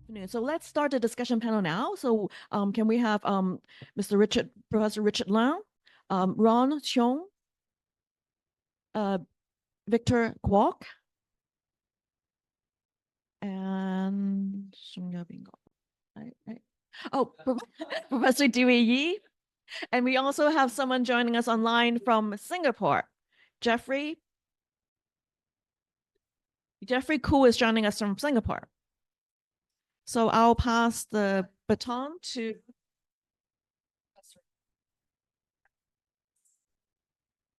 Afternoon. So let's start the discussion panel now. So can we have Professor Richard Lau, Ron Cheung, Victor Kwok, and oh, Professor Dewey Yi. And we also have someone joining us online from Singapore. Jeffrey Khoo is joining us from Singapore. So I'll pass the baton to.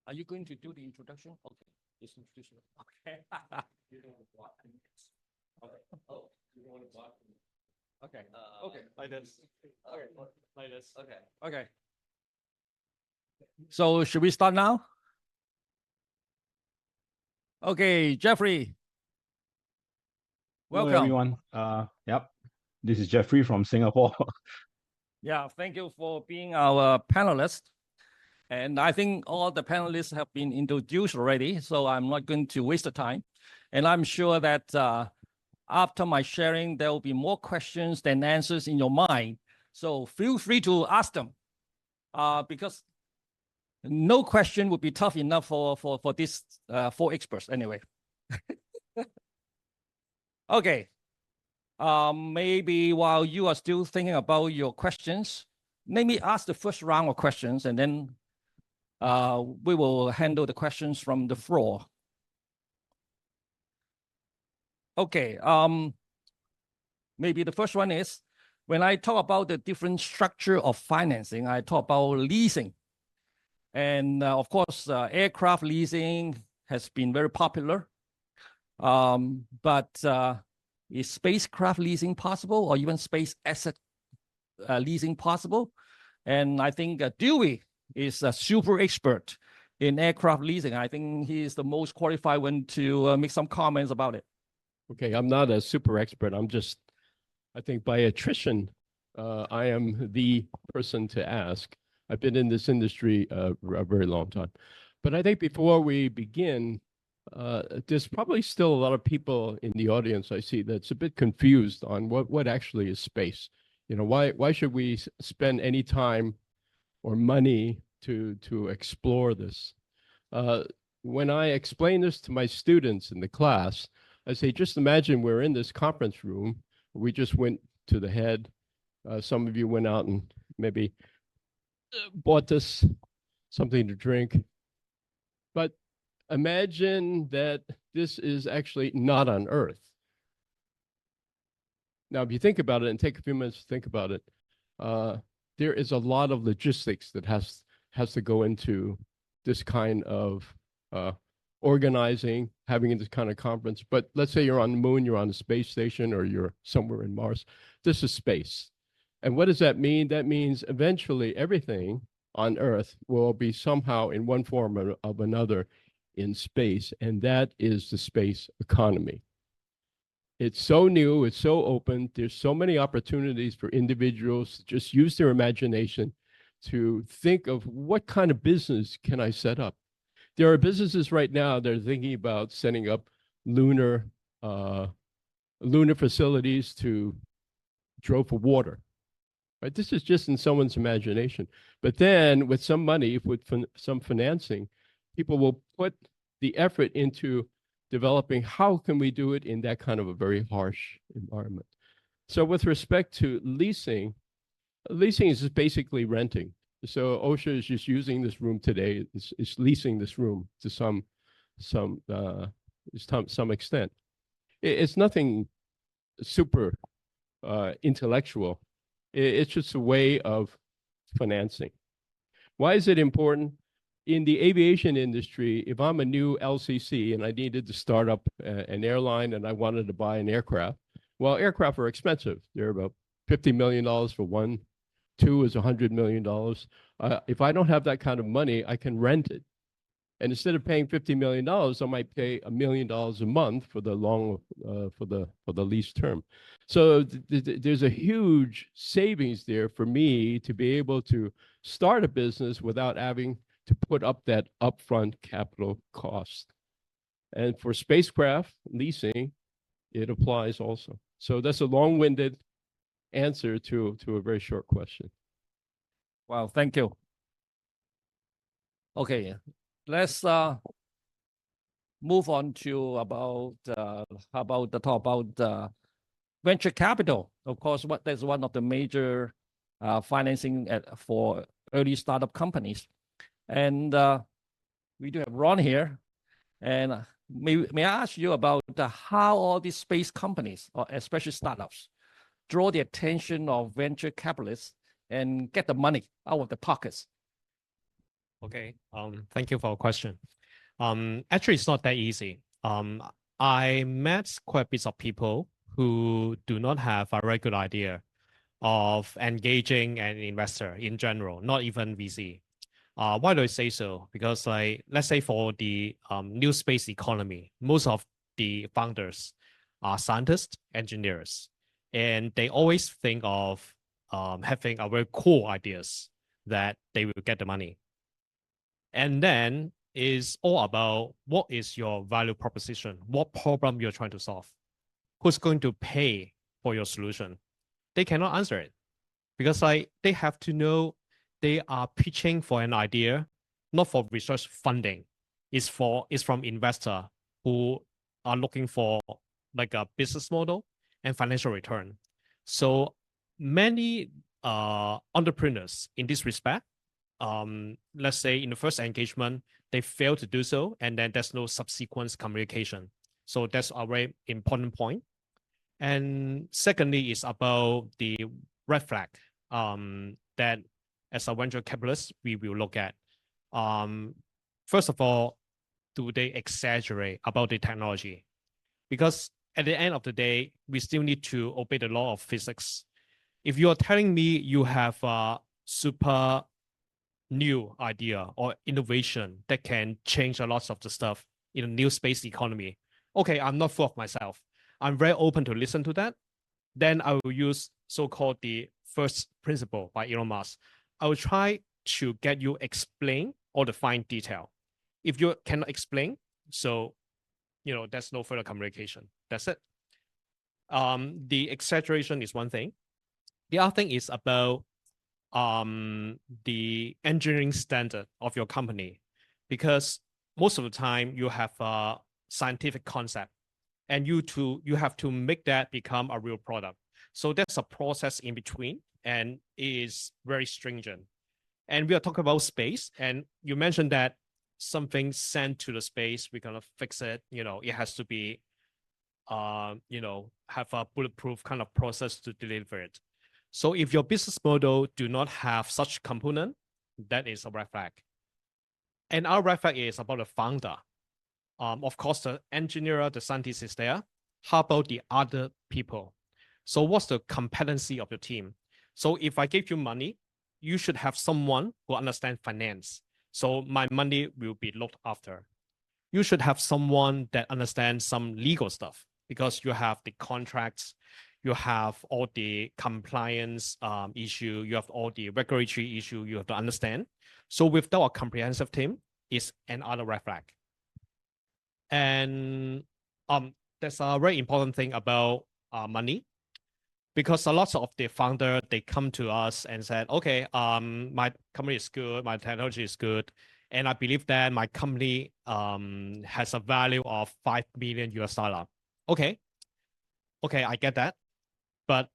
Are you going to do the introduction? Okay, this introduction. Okay. You don't want to okay. Oh, you don't want to watch. Okay. Okay. Like this. Okay. Like this. Okay. Okay. So should we start now? Okay, Jeffrey. Welcome. Hello, everyone. Yep. This is Jeffrey from Singapore. Yeah, thank you for being our panelist. And I think all the panelists have been introduced already, so I'm not going to waste the time. And I'm sure that after my sharing, there will be more questions than answers in your mind. So feel free to ask them because no question would be tough enough for these four experts anyway. Okay. Maybe while you are still thinking about your questions, let me ask the first round of questions and then we will handle the questions from the floor. Okay, maybe the first one is, when I talk about the different structure of financing, I talk about leasing. And of course, aircraft leasing has been very popular. But is spacecraft leasing possible, or even space asset leasing possible? And I think Dewey is a super expert in aircraft leasing. I think he is the most qualified one to make some comments about it. Okay, I'm not a super expert. I'm just, I think by attrition, I am the person to ask. I've been in this industry a very long time. But I think before we begin, there's probably still a lot of people in the audience I see that's a bit confused on what actually is space. You know, why should we spend any time or money to explore this? When I explain this to my students in the class, I say, just imagine we're in this conference room. We just went to the head. Some of you went out and maybe bought us something to drink. But imagine that this is actually not on Earth. Now, if you think about it and take a few minutes to think about it, there is a lot of logistics that has to go into this kind of organizing, having this kind of conference. But let's say you're on the moon, you're on the space station, or you're somewhere in Mars. This is space. And what does that mean? That means eventually everything on Earth will be somehow in one form or of another in space, and that is the space economy. It's so new, it's so open, there's so many opportunities for individuals to just use their imagination to think of what kind of business can I set up. There are businesses right now that are thinking about setting up lunar facilities to draw for water. Right? This is just in someone's imagination. But then with some money, with some financing, people will put the effort into developing how can we do it in that kind of a very harsh environment. So with respect to leasing is just basically renting. So OSHA is just using this room today. It's leasing this room to some extent. It's nothing super intellectual. It's just a way of financing. Why is it important? In the aviation industry, if I'm a new LCC and I needed to start up an airline and I wanted to buy an aircraft, well, aircraft are expensive. They're about $50 million for one. Two is $100 million. If I don't have that kind of money, I can rent it. And instead of paying $50 million, I might pay $1 million a month for the for the lease term. So there's a huge savings there for me to be able to start a business without having to put up that upfront capital cost. And for spacecraft leasing, it applies also. So that's a long-winded answer to a very short question. Well, thank you. Okay, let's move on to about the talk about venture capital. Of course, that's one of the major financing for early startup companies. And we do have Ron here. And may I ask you about how all these space companies, or especially startups, draw the attention of venture capitalists and get the money out of the pockets? Okay. Thank you for your question. Actually, it's not that easy. I met quite a bit of people who do not have a very good idea of engaging an investor in general, not even VC. Why do I say so? Because let's say for the new space economy, most of the founders are scientists, engineers, and they always think of having a very cool ideas that they will get the money. And then is all about what is your value proposition, what problem you're trying to solve, who's going to pay for your solution. They cannot answer it because they have to know they are pitching for an idea, not for research funding. It's from investor who are looking for like a business model and financial return. So many entrepreneurs in this respect, let's say in the first engagement, they fail to do so, and then there's no subsequent communication. So that's a very important point. And secondly, is about the red flag that as a venture capitalist, we will look at. First of all, do they exaggerate about the technology? Because at the end of the day, we still need to obey the law of physics. If you are telling me you have a super new idea or innovation that can change a lot of the stuff in a new space economy, okay, I'm not full of myself. I'm very open to listen to that. Then I will use so-called the first principle by Elon Musk. I will try to get you explain all the fine detail. If you cannot explain, so there's no further communication. That's it. The exaggeration is one thing. The other thing is about the engineering standard of your company, because most of the time you have a scientific concept and you have to make that become a real product. So there's a process in between and is very stringent. And we are talking about space, and you mentioned that something sent to the space, we're gonna fix it. It has to be have a bulletproof kind of process to deliver it. So if your business model do not have such component, that is a red flag. And our red flag is about the founder. Of course, the engineer, the scientist is there. How about the other people? So what's the competency of your team? So if I give you money, you should have someone who understands finance. So my money will be looked after. You should have someone that understands some legal stuff because you have the contracts, you have all the compliance issue, you have all the regulatory issue you have to understand. So without a comprehensive team, is another red flag. And there's a very important thing about money, because a lot of the founder, they come to us and said, okay, my company is good, my technology is good, and I believe that my company has a value of $5 million US. Okay, I get that. But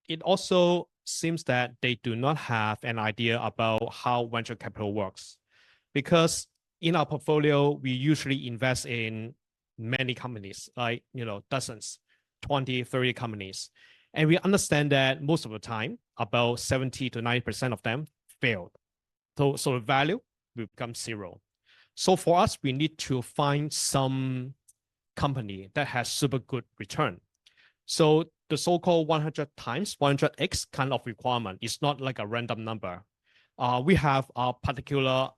it also seems that they do not have an idea about how venture capital works. Because in our portfolio, we usually invest in many companies, like, dozens, 20, 30 companies. And we understand that most of the time, about 70 to 90% of them failed. So the value will become zero. So for us, we need to find some company that has super good return. So the so-called 100 times 100x kind of requirement is not like a random number. We have a particular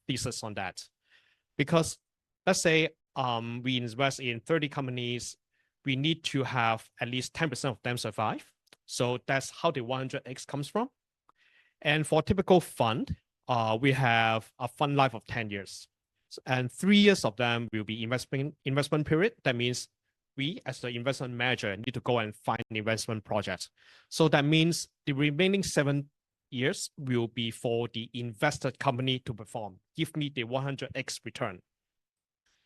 thesis on that. Because let's say we invest in 30 companies, we need to have at least 10% of them survive. So that's how the 100x comes from. And for a typical fund, we have a fund life of 10 years. And 3 years of them will be investment period. That means we as the investment manager need to go and find investment projects. So that means the remaining 7 years will be for the invested company to perform. Give me the 100x return.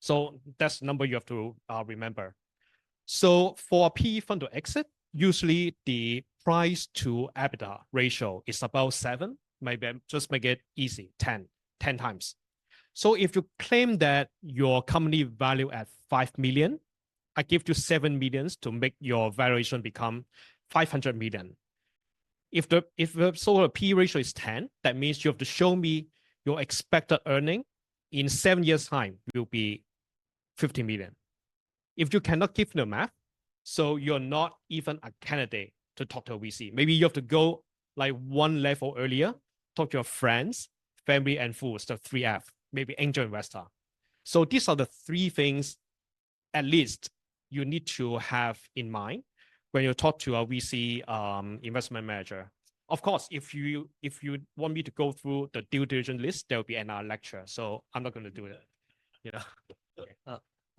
So that's the number you have to remember. So for a PE fund to exit, usually the price to EBITDA ratio is about 7, maybe just make it easy, 10 times. So if you claim that your company value at 5 million, I give you 7 millions to make your valuation become 500 million. If the PE ratio is 10, that means you have to show me your expected earning in 7 years' time will be 50 million. If you cannot give the math, so you're not even a candidate to talk to a VC. Maybe you have to go like one level earlier, talk to your friends, family, and fools, the 3F, maybe angel investor. So these are the 3 things at least you need to have in mind when you talk to a VC investment manager. Of course, if you want me to go through the due diligence list, there will be another lecture. So I'm not going to do it.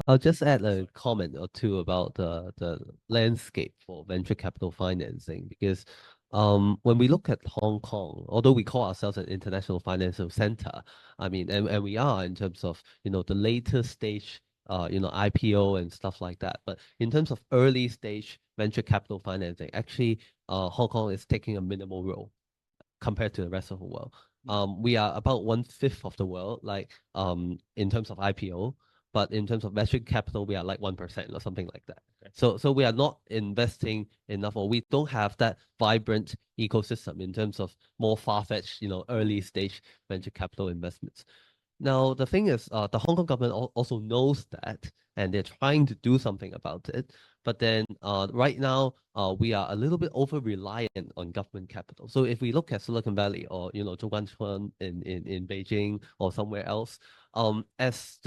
I'll just add a comment or two about the landscape for venture capital financing, because when we look at Hong Kong, although we call ourselves an international financial center, I mean, and we are in terms of, the later stage, IPO and stuff like that. But in terms of early stage venture capital financing, actually, Hong Kong is taking a minimal role compared to the rest of the world. We are about 1/5 of the world, like in terms of IPO. But in terms of venture capital, we are like 1% or something like that. Okay. So we are not investing enough, or we don't have that vibrant ecosystem in terms of more far-fetched, early stage venture capital investments. Now, the thing is, the Hong Kong government also knows that, and they're trying to do something about it. But then right now, we are a little bit over-reliant on government capital. So if we look at Silicon Valley or, Zhongguancun in Beijing or somewhere else, as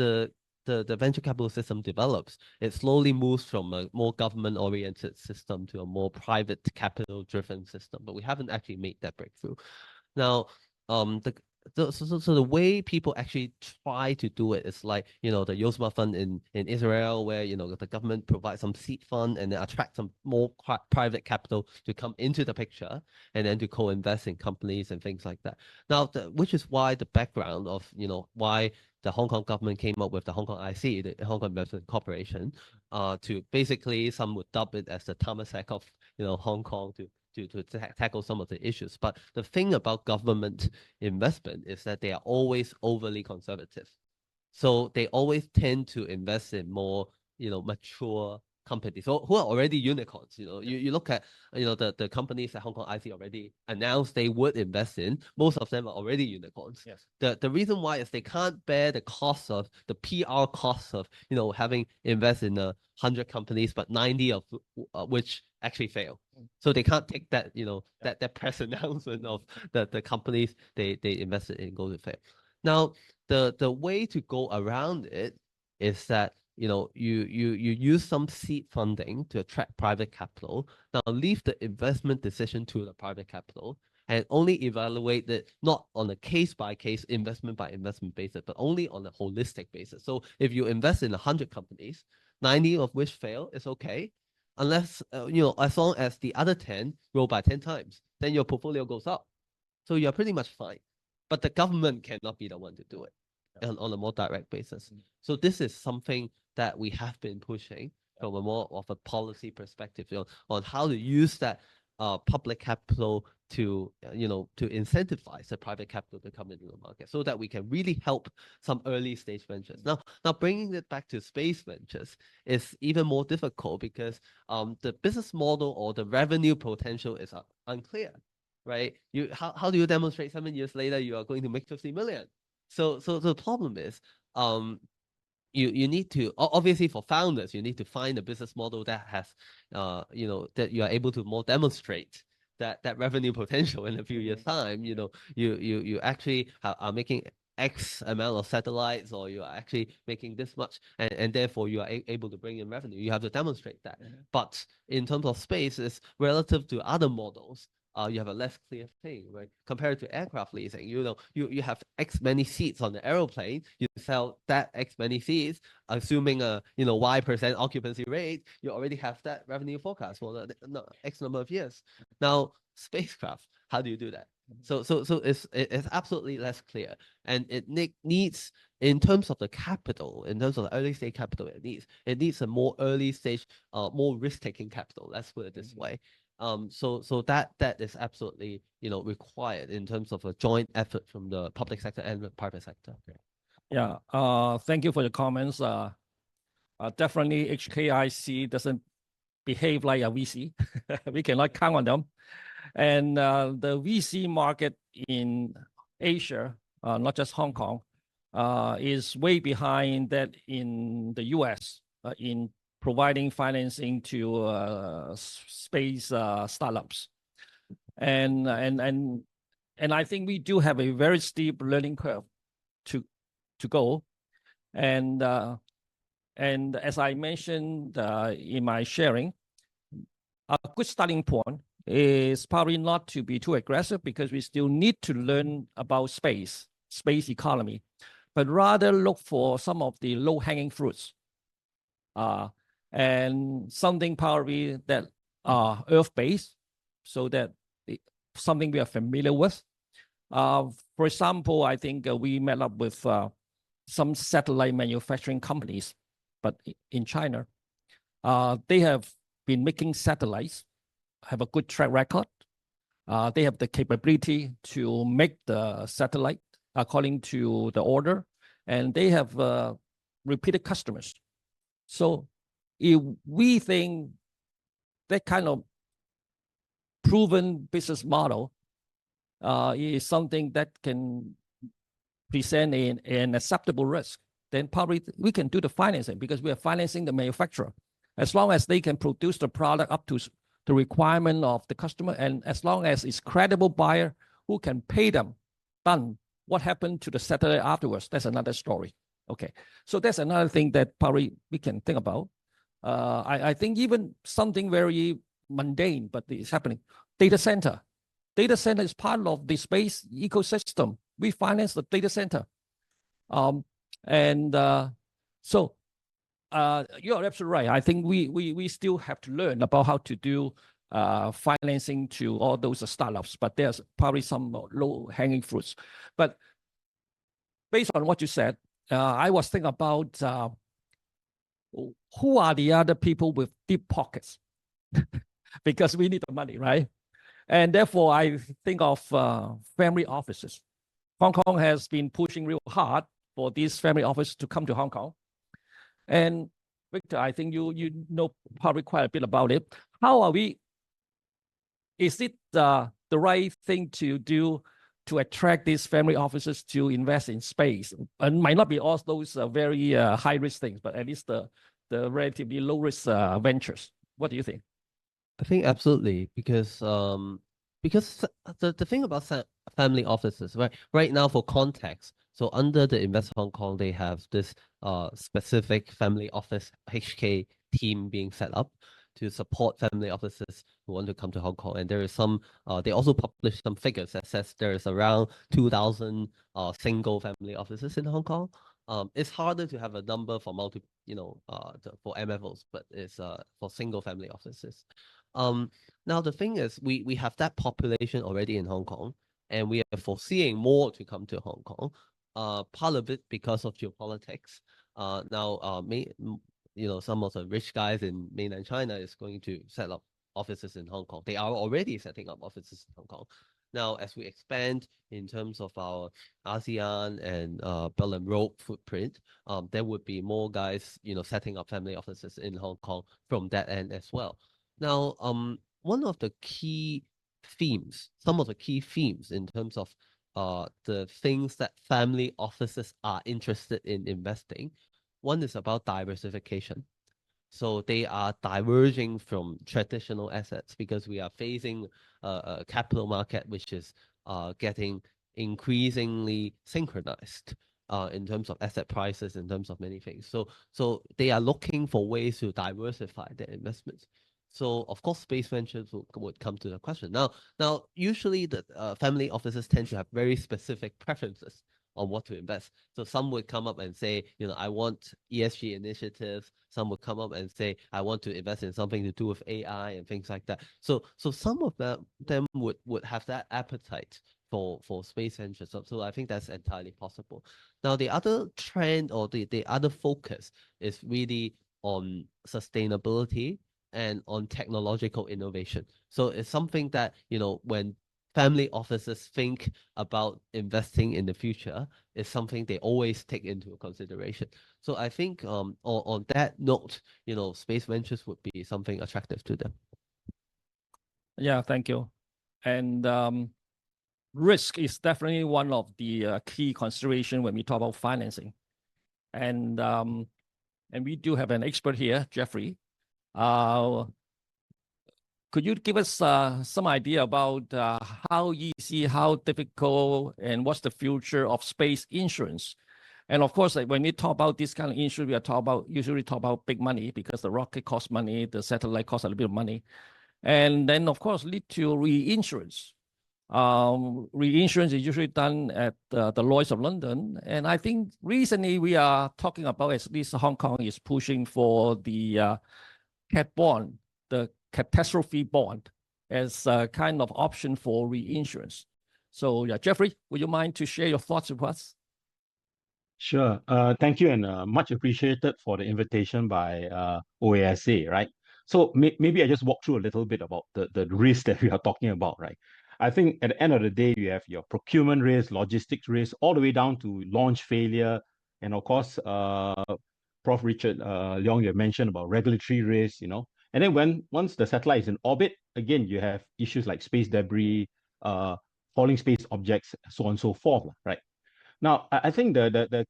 the venture capital system develops, it slowly moves from a more government-oriented system to a more private capital-driven system. But we haven't actually made that breakthrough. Now, so the way people actually try to do it is like, the Yosma Fund in Israel, where, the government provides some seed fund and then attract some more private capital to come into the picture and then to co-invest in companies and things like that. Now, which is why the background of, why the Hong Kong government came up with the Hong Kong IC, the Hong Kong Investment Corporation, to basically, some would dub it as the Temasek of, Hong Kong to tackle some of the issues. But the thing about government investment is that they are always overly conservative. So they always tend to invest in more, mature companies who are already unicorns. You look at, the companies that Hong Kong IC already announced they would invest in. Most of them are already unicorns. Yes. The reason why is they can't bear the cost of the PR costs of, having invest in 100 companies, but 90 of which actually fail. So they can't take that, that press announcement of the companies they invested in go to fail. Now, the way to go around it is that, you use some seed funding to attract private capital. Now, leave the investment decision to the private capital and only evaluate it not on a case-by-case, investment-by-investment basis, but only on a holistic basis. So if you invest in 100 companies, 90 of which fail, it's okay. Unless, as long as the other 10 grow by 10 times, then your portfolio goes up. So you're pretty much fine. But the government cannot be the one to do it on a more direct basis. So this is something that we have been pushing from a more of a policy perspective, on how to use that public capital to, to incentivize the private capital to come into the market so that we can really help some early stage ventures. Now bringing it back to space ventures is even more difficult because the business model or the revenue potential is unclear, right? How do you demonstrate 7 years later you are going to make 50 million? So the problem is, you need to, obviously for founders, you need to find a business model that has, that you are able to more demonstrate that revenue potential in a few years' time. You actually are making X amount of satellites, or you are actually making this much, and therefore you are able to bring in revenue. You have to demonstrate that. But in terms of space, it's relative to other models. you have a less clear thing, right? Compared to aircraft leasing, you have X many seats on the aeroplane, you sell that X many seats, assuming a Y% occupancy rate, you already have that revenue forecast for the X number of years. Now, spacecraft, how do you do that? So it's absolutely less clear, and it needs, in terms of the capital, in terms of the early stage capital, it needs a more early stage, more risk taking capital. Let's put it this way. So that is absolutely required in terms of a joint effort from the public sector and the private sector. Yeah. Thank you for the comments. Definitely HKIC doesn't behave like a VC. We cannot count on them. And the VC market in Asia, not just Hong Kong, is way behind that in the US in providing financing to space startups. And I think we do have a very steep learning curve to go. And as I mentioned in my sharing, a good starting point is probably not to be too aggressive, because we still need to learn about space economy, but rather look for some of the low-hanging fruits, and something probably that are Earth-based, so that something we are familiar with. For example, I think we met up with some satellite manufacturing companies, but in China, they have been making satellites, have a good track record. They have the capability to make the satellite according to the order, and they have repeated customers. So if we think that kind of proven business model is something that can present an acceptable risk, then probably we can do the financing, because we are financing the manufacturer. As long as they can produce the product up to the requirement of the customer, and as long as it's credible buyer who can pay them, done. What happened to the satellite afterwards? That's another story. Okay, so that's another thing that probably we can think about. I think even something very mundane, but it's happening. Data center. Data center is part of the space ecosystem. We finance the data center. So you're absolutely right. I think we still have to learn about how to do financing to all those startups, but there's probably some low-hanging fruits. But based on what you said, I was thinking about who are the other people with deep pockets, because we need the money, right? And therefore, I think of family offices. Hong Kong has been pushing real hard for these family offices to come to Hong Kong. And Victor, I think you know probably quite a bit about it. How are we? Is it the right thing to do to attract these family offices to invest in space? And might not be all those very high risk things, but at least the relatively low risk ventures. What do you think? I think absolutely, because the thing about family offices, right now, for context, so under the Invest Hong Kong, they have this specific family office HK team being set up to support family offices who want to come to Hong Kong. And there is some, they also published some figures that says there is around 2,000 single family offices in Hong Kong. It's harder to have a number for for MFOs, but it's for single family offices. Now the thing is, we have that population already in Hong Kong, and we are foreseeing more to come to Hong Kong. Part of it because of geopolitics. Some of the rich guys in mainland China is going to set up offices in Hong Kong. They are already setting up offices in Hong Kong. Now, as we expand in terms of our ASEAN and Belt and Road footprint, there would be more guys, setting up family offices in Hong Kong from that end as well. Now, one of the key themes, some of the key themes in terms of the things that family offices are interested in investing, one is about diversification. So they are diverging from traditional assets, because we are facing a capital market which is getting increasingly synchronized in terms of asset prices, in terms of many things. So they are looking for ways to diversify their investments. So of course, space ventures would come to the question. Now usually the family offices tend to have very specific preferences on what to invest. So some would come up and say, I want ESG initiatives. Some would come up and say, I want to invest in something to do with AI and things like that. So some of them would have that appetite for space ventures. So I think that's entirely possible. Now the other trend or the other focus is really on sustainability and on technological innovation. So it's something that, when family offices think about investing in the future, is something they always take into consideration. So I think on that note, space ventures would be something attractive to them. Yeah, thank you. And risk is definitely one of the key consideration when we talk about financing. And we do have an expert here, Jeffrey. Could you give us some idea about how easy, how difficult, and what's the future of space insurance? And of course, when we talk about this kind of insurance, usually talk about big money because the rocket costs money, the satellite costs a little bit of money. And then, of course, lead to reinsurance. Reinsurance is usually done at the Lloyd's of London. And I think recently we are talking about, at least Hong Kong is pushing for the cat bond, the catastrophe bond, as a kind of option for reinsurance. So yeah, Jeffrey, would you mind to share your thoughts with us? Sure. Thank you, and much appreciated for the invitation by OASA, right? So maybe I just walk through a little bit about the risk that we are talking about, right? I think at the end of the day, you have your procurement risk, logistics risk, all the way down to launch failure, and of course, Prof. Richard Leong, you mentioned about regulatory risk, and then once the satellite is in orbit, again, you have issues like space debris, falling space objects, so on and so forth, right? Now, I think the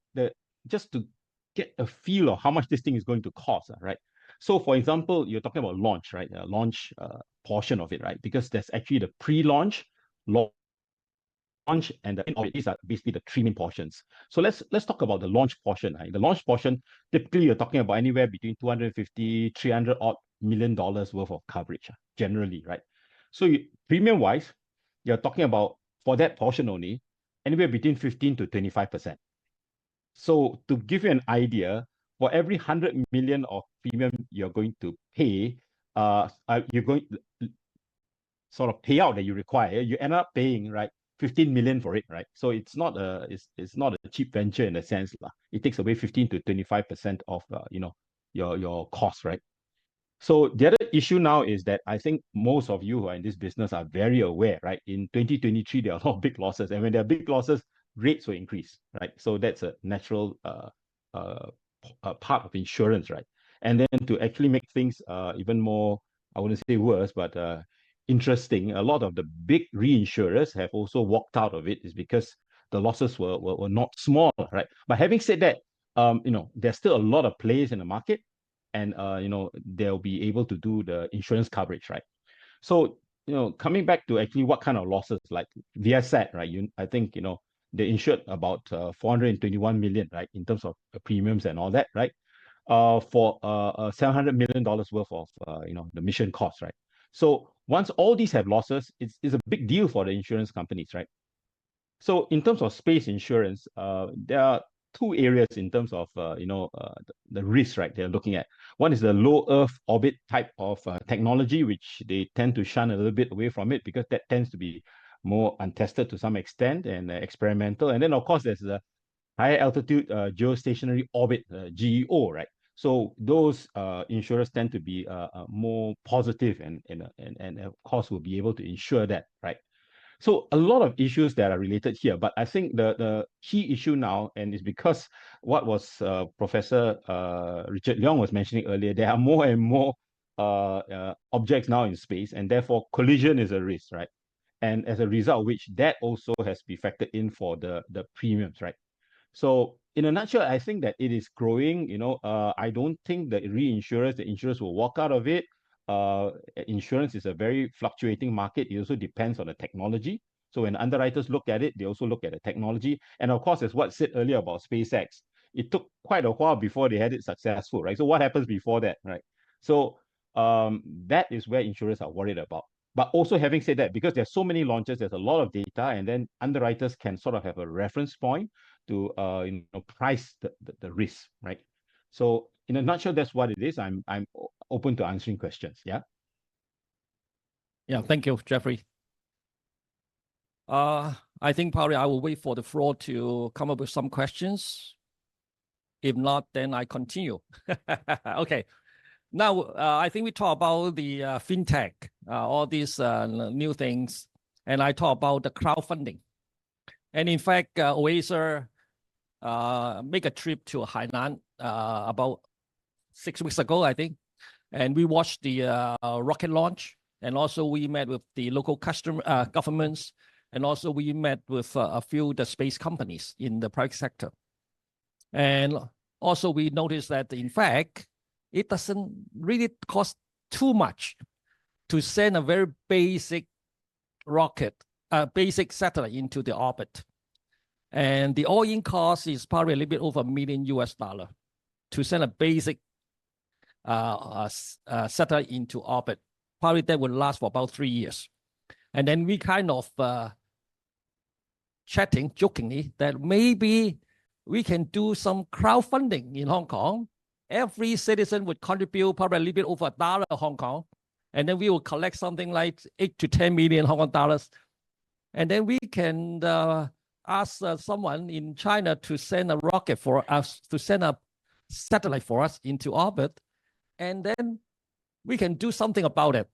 just to get a feel of how much this thing is going to cost, right? So, for example, you're talking about launch, right? Launch portion of it, right? Because there's actually the pre-launch, launch, and the end of it. These are basically the three main portions. So let's talk about the launch portion. Right? The launch portion, typically you're talking about anywhere between 250, 300 odd million dollars worth of coverage, generally, right? So premium wise, you're talking about for that portion only, anywhere between 15 to 25%. So to give you an idea, for every 100 million of premium you're going to pay, you're going sort of payout that you require, you end up paying, right, 15 million for it, right? So it's not a cheap venture in a sense. It takes away 15 to 25% of your cost, right? So the other issue now is that I think most of you who are in this business are very aware, right? In 2023, there are a lot of big losses. And when there are big losses, rates will increase, right? So that's a natural part of insurance, right? And then to actually make things even more, I wouldn't say worse, but interesting, a lot of the big reinsurers have also walked out of it is because the losses were not small, right? But having said that, there's still a lot of players in the market, and they'll be able to do the insurance coverage, right? So coming back to actually what kind of losses, like Viasat, right? I think they insured about 421 million, right, in terms of premiums and all that, right? For $700 million worth of the mission cost, right? So once all these have losses, it's a big deal for the insurance companies, right? So in terms of space insurance, there are two areas in terms of the risk, right? They're looking at. One is the low Earth orbit type of technology, which they tend to shun a little bit away from it because that tends to be more untested to some extent and experimental. And then of course there's the higher altitude geostationary orbit, GEO, right? So those insurers tend to be more positive and of course will be able to insure that, right? So a lot of issues that are related here, but I think the key issue now, and it's because what was Professor Richard Leong was mentioning earlier, there are more and more objects now in space, and therefore collision is a risk, right? And as a result of which, that also has to be factored in for the premiums, right? So in a nutshell, I think that it is growing. I don't think the insurers will walk out of it. Insurance is a very fluctuating market. It also depends on the technology. So when underwriters look at it, they also look at the technology. And of course, as what said earlier about SpaceX, it took quite a while before they had it successful, right? So what happens before that, right? So That is where insurers are worried about. But also having said that, because there's so many launches, there's a lot of data, and then underwriters can sort of have a reference point to price the risk, right? So in a nutshell, that's what it is. I'm open to answering questions. Yeah. Yeah, thank you, Jeffrey. I think probably I will wait for the floor to come up with some questions. If not, then I continue. Okay. Now, I think we talk about the fintech, all these new things, and I talk about the crowdfunding. And in fact, Oasis make a trip to Hainan about 6 weeks ago, I think, and we watched the rocket launch, and also we met with the local governments, and also we met with a few of the space companies in the private sector. And also we noticed that, in fact, it doesn't really cost too much to send a very basic rocket, basic satellite into the orbit. And the all-in cost is probably a little bit over $1 million to send a basic satellite into orbit. Probably that would last for about 3 years. And then we kind of chatting jokingly that maybe we can do some crowdfunding in Hong Kong. Every citizen would contribute probably a little bit over $1 Hong Kong. And then we will collect something like 8 to 10 million Hong Kong dollars. And then we can ask someone in China to send a rocket for us, to send a satellite for us into orbit. And then we can do something about it.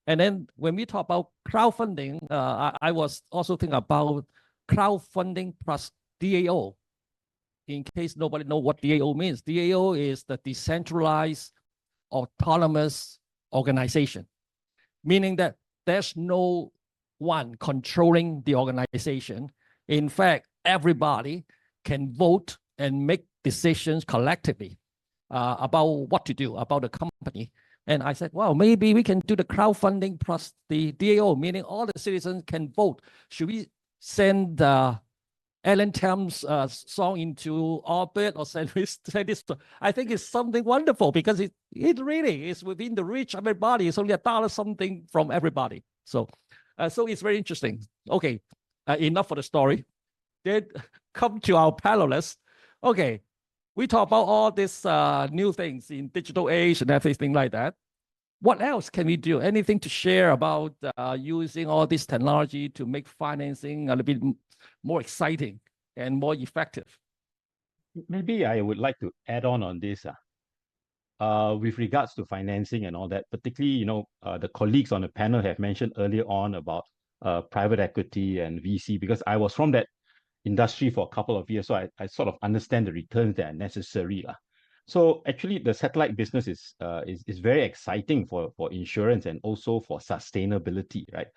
And then when we talk about crowdfunding, I was also thinking about crowdfunding plus DAO. In case nobody knows what DAO means, DAO is the decentralized autonomous organization, meaning that there's no one controlling the organization. In fact, everybody can vote and make decisions collectively about what to do about the company. And I said, well, maybe we can do the crowdfunding plus the DAO, meaning all the citizens can vote. Should we send Alan Tam's song into orbit or send this? I think it's something wonderful because it really is within the reach of everybody. It's only $1 something from everybody. So it's very interesting. Okay, enough for the story. Then come to our panelists. Okay, we talk about all these new things in digital age and everything like that. What else can we do? Anything to share about using all this technology to make financing a little bit more exciting and more effective? Maybe I would like to add on this. With regards to financing and all that, particularly, the colleagues on the panel have mentioned earlier on about private equity and VC, because I was from that industry for a couple of years, so I sort of understand the returns that are necessary. So actually, the satellite business is very exciting for insurance and also for sustainability, right?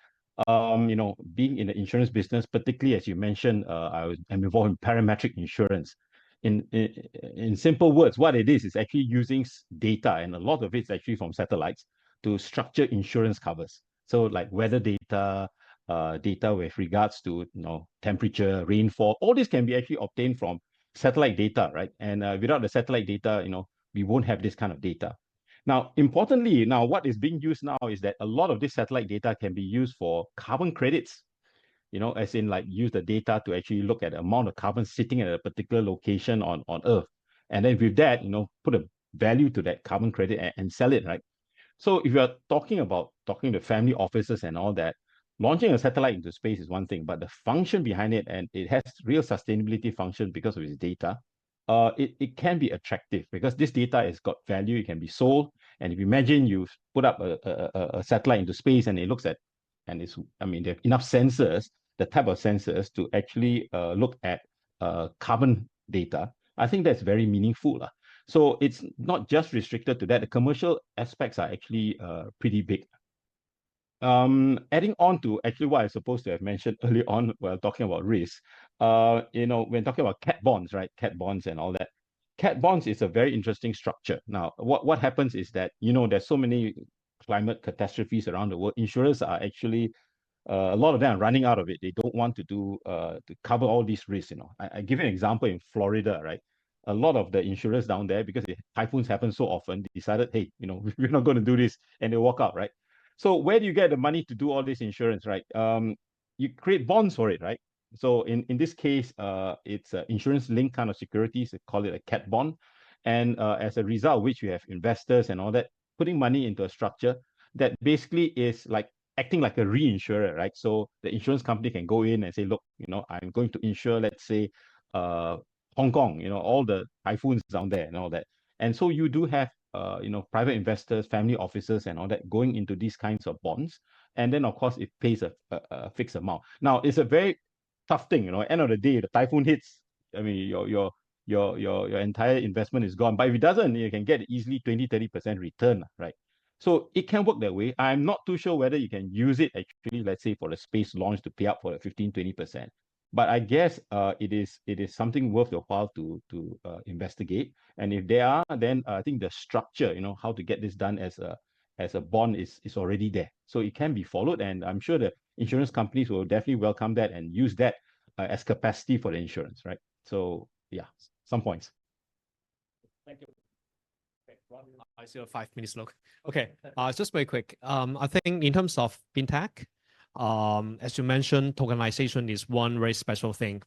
Being in the insurance business, particularly as you mentioned, I'm involved in parametric insurance. In simple words, what it is actually using data, and a lot of it's actually from satellites, to structure insurance covers. So like weather data, data with regards to temperature, rainfall, all this can be actually obtained from satellite data, right? And without the satellite data, we won't have this kind of data. Now, importantly, what is being used now is that a lot of this satellite data can be used for carbon credits, as in like use the data to actually look at the amount of carbon sitting at a particular location on Earth. And then with that, put a value to that carbon credit and sell it, right? So if you're talking to family offices and all that, launching a satellite into space is one thing, but the function behind it, and it has real sustainability function because of its data, it can be attractive because this data has got value, it can be sold. And if you imagine you put up a satellite into space and it looks at, and they have enough sensors, the type of sensors to actually look at carbon data, I think that's very meaningful. So it's not just restricted to that. The commercial aspects are actually pretty big. Adding on to actually what I was supposed to have mentioned early on while talking about risk, when talking about cat bonds, right? Cat bonds and all that. Cat bonds is a very interesting structure. Now, what happens is that, there's so many climate catastrophes around the world. Insurers are actually, a lot of them are running out of it. They don't want to cover all these risks. I give you an example in Florida, right? a lot of the insurers down there, because the typhoons happen so often, decided, hey, we're not going to do this, and they walk out, right? So where do you get the money to do all this insurance, right? You create bonds for it, right? So in this case, it's insurance-linked kind of securities. They call it a cat bond, and as a result of which you have investors and all that putting money into a structure that basically is like acting like a reinsurer, right? So the insurance company can go in and say, look, I'm going to insure, let's say, Hong Kong, all the typhoons down there and all that. And so you do have, private investors, family offices and all that going into these kinds of bonds. And then, of course, it pays a fixed amount. Now, it's a very tough thing, end of the day, the typhoon hits, I mean, your entire investment is gone. But if it doesn't, you can get easily 20-30% return, right? So it can work that way. I'm not too sure whether you can use it actually, let's say, for the space launch to pay up for 15-20%. But I guess it is something worth your while to investigate. And if they are, then I think the structure, how to get this done as a bond is already there. So it can be followed, and I'm sure the insurance companies will definitely welcome that and use that as capacity for the insurance, right? So yeah, some points. Thank you. Okay, Ron, I see a 5 minutes look. Okay, just very quick. I think in terms of fintech, as you mentioned, tokenization is one very special thing.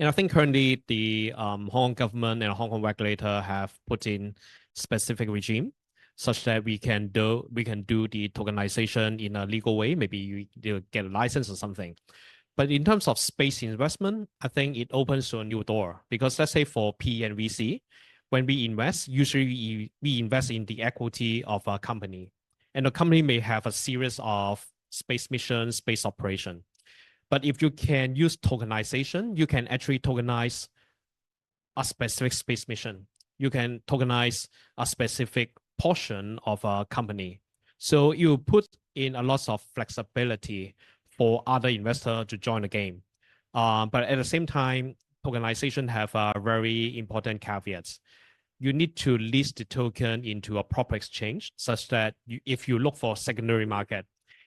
And I think currently the Hong Kong government and Hong Kong regulator have put in specific regime such that we can do the tokenization in a legal way. Maybe you get a license or something. But in terms of space investment, I think it opens to a new door, because let's say for P and VC, when we invest, usually we invest in the equity of a company, and the company may have a series of space missions, space operation. But if you can use tokenization, you can actually tokenize a specific space mission. You can tokenize a specific portion of a company. So you put in a lot of flexibility for other investors to join the game. But at the same time, tokenization have a very important caveats. You need to list the token into a proper exchange, such that if you look for secondary market,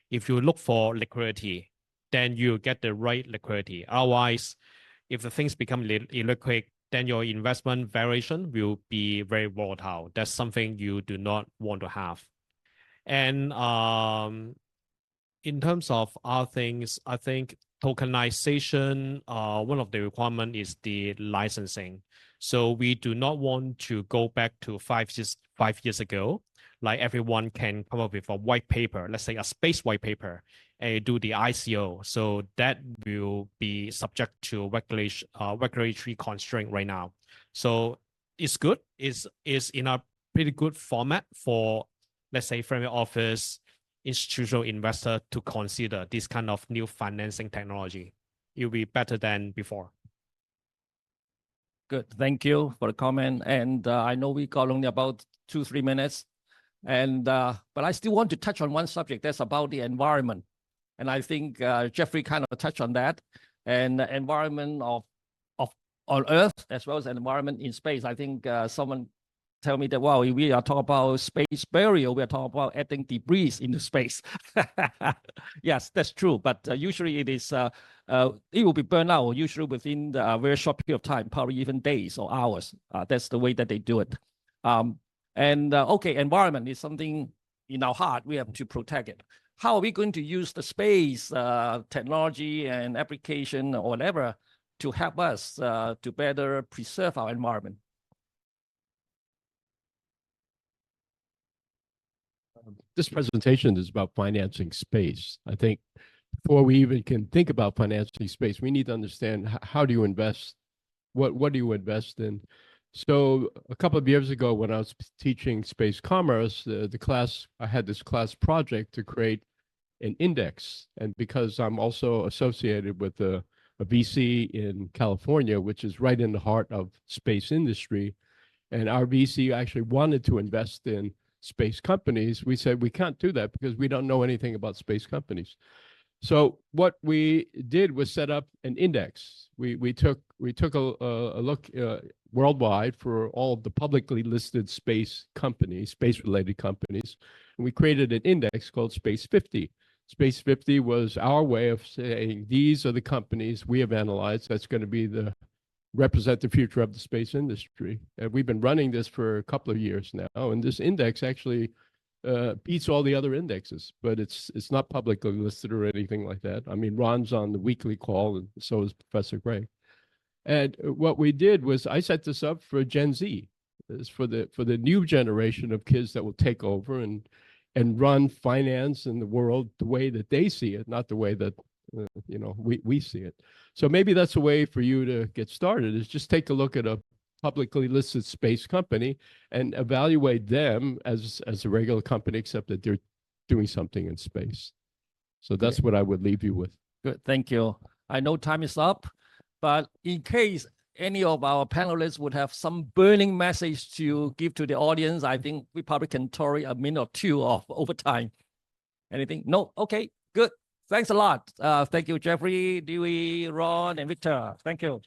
if you look for liquidity, then you get the right liquidity. Otherwise, if the things become illiquid, then your investment variation will be very volatile. That's something you do not want to have. And in terms of other things, I think tokenization, one of the requirements is the licensing. So we do not want to go back to 5 years ago. Like everyone can come up with a white paper, let's say a space white paper, and do the ICO. So that will be subject to regulatory constraint right now. So it's good. It's in a pretty good format for, let's say, family office, institutional investor to consider this kind of new financing technology. It will be better than before. Good. Thank you for the comment. And I know we got only about 2-3 minutes. And but I still want to touch on one subject that's about the environment. And I think Jeffrey kind of touched on that. And the environment on Earth as well as the environment in space. I think someone tell me that, wow, we are talking about space burial, we are talking about adding debris into space. Yes, that's true. But usually it is, it will be burned out usually within a very short period of time, probably even days or hours. That's the way that they do it. Okay, environment is something in our heart. We have to protect it. How are we going to use the space technology and application or whatever to help us to better preserve our environment? This presentation is about financing space. I think before we even can think about financing space, we need to understand how do you invest, what do you invest in? So a couple of years ago, when I was teaching space commerce, the class, I had this class project to create an index. And because I'm also associated with a VC in California, which is right in the heart of space industry, and our VC actually wanted to invest in space companies, we said we can't do that because we don't know anything about space companies. So what we did was set up an index. We took a look worldwide for all of the publicly listed space companies, space-related companies, and we created an index called Space 50. Space 50 was our way of saying these are the companies we have analyzed that's going to be the represent the future of the space industry. And we've been running this for a couple of years now, and this index actually beats all the other indexes, but it's not publicly listed or anything like that. I mean, Ron's on the weekly call, and so is Professor Gray. And what we did was I set this up for Gen Z, is for the new generation of kids that will take over and run finance in the world the way that they see it, not the way that we see it. So maybe that's a way for you to get started, is just take a look at a publicly listed space company and evaluate them as a regular company, except that they're doing something in space. So that's what I would leave you with. Good, thank you. I know time is up, but in case any of our panelists would have some burning message to give to the audience, I think we probably can tolerate a minute or two of overtime. Anything? No? Okay, good. Thanks a lot. Thank you, Jeffrey, Dewey, Ron, and Victor. Thank you.